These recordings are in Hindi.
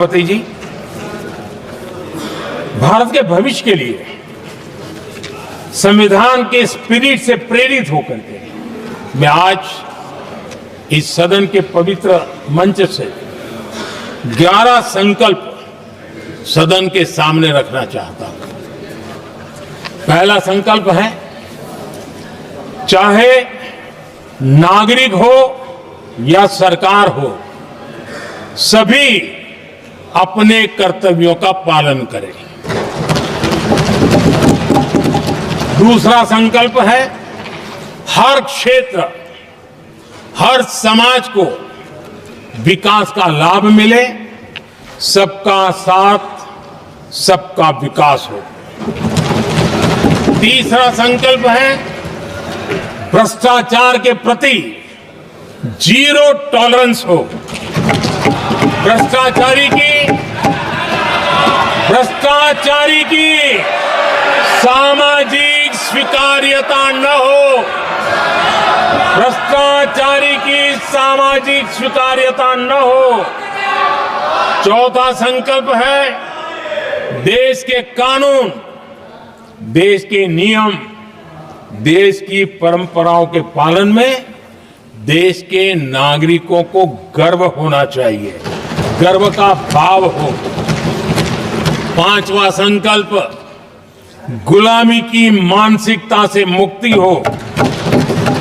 पति जी, भारत के भविष्य के लिए संविधान के स्पिरिट से प्रेरित होकर के मैं आज इस सदन के पवित्र मंच से 11 संकल्प सदन के सामने रखना चाहता हूं। पहला संकल्प है, चाहे नागरिक हो या सरकार हो, सभी अपने कर्तव्यों का पालन करें। दूसरा संकल्प है, हर क्षेत्र, हर समाज को विकास का लाभ मिले, सबका साथ, सबका विकास हो। तीसरा संकल्प है, भ्रष्टाचार के प्रति जीरो टॉलरेंस हो। भ्रष्टाचारी की सामाजिक स्वीकार्यता न हो। भ्रष्टाचारी की सामाजिक स्वीकार्यता न हो। चौथा संकल्प है, देश के कानून, देश के नियम, देश की परंपराओं के पालन में देश के नागरिकों को गर्व होना चाहिए, गर्व का भाव हो। पांचवा संकल्प, गुलामी की मानसिकता से मुक्ति हो,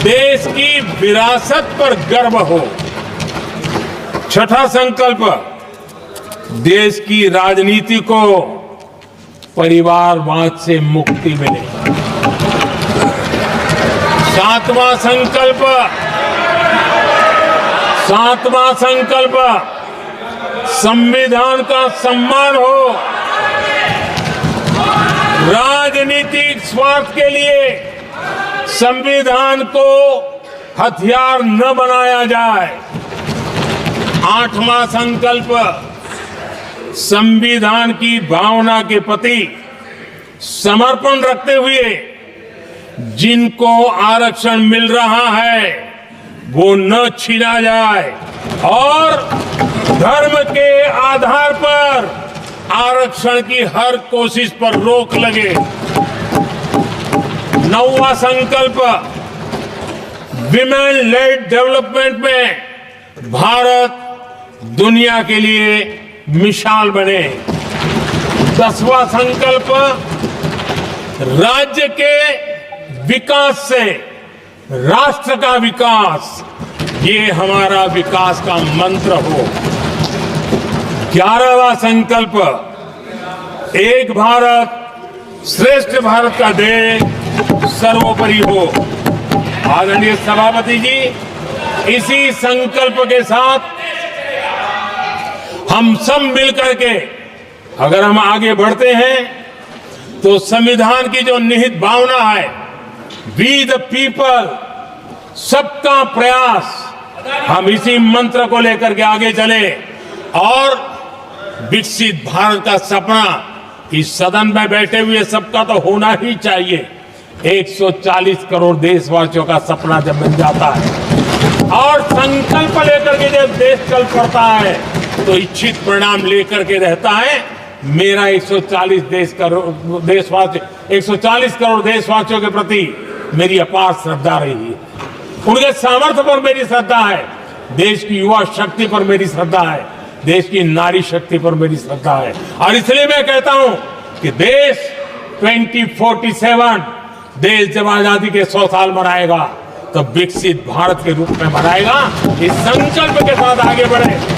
देश की विरासत पर गर्व हो। छठा संकल्प, देश की राजनीति को परिवारवाद से मुक्ति मिले। सातवां संकल्प, संविधान का सम्मान हो। राजनीतिक स्वार्थ के लिए संविधान को हथियार न बनाया जाए। आठवां संकल्प, संविधान की भावना के प्रति समर्पण रखते हुए जिनको आरक्षण मिल रहा है वो न छीना जाए और धर्म के आधार पर आरक्षण की हर कोशिश पर रोक लगे। नौवां संकल्प, विमेन लेड डेवलपमेंट में भारत दुनिया के लिए मिसाल बने। 10वां संकल्प, राज्य के विकास से राष्ट्र का विकास, ये हमारा विकास का मंत्र हो। 11वां संकल्प, एक भारत श्रेष्ठ भारत का ध्येय सर्वोपरि हो। आदरणीय सभापति जी, इसी संकल्प के साथ हम सब मिलकर के अगर हम आगे बढ़ते हैं तो संविधान की जो निहित भावना है, वी द पीपल, सबका प्रयास, हम इसी मंत्र को लेकर के आगे चले और विकसित भारत का सपना इस सदन में बैठे हुए सबका तो होना ही चाहिए। 140 करोड़ देशवासियों का सपना जब बन जाता है और संकल्प लेकर के जब देश चल पड़ता है तो इच्छित परिणाम लेकर के रहता है। मेरा 140 करोड़ देशवासियों के प्रति मेरी अपार श्रद्धा रही है। उनके सामर्थ्य पर मेरी श्रद्धा है, देश की युवा शक्ति पर मेरी श्रद्धा है, देश की नारी शक्ति पर मेरी श्रद्धा है। और इसलिए मैं कहता हूं कि देश 2047 देश जब आजादी के 100 साल मनाएगा तो विकसित भारत के रूप में मनाएगा। इस संकल्प के साथ आगे बढ़े।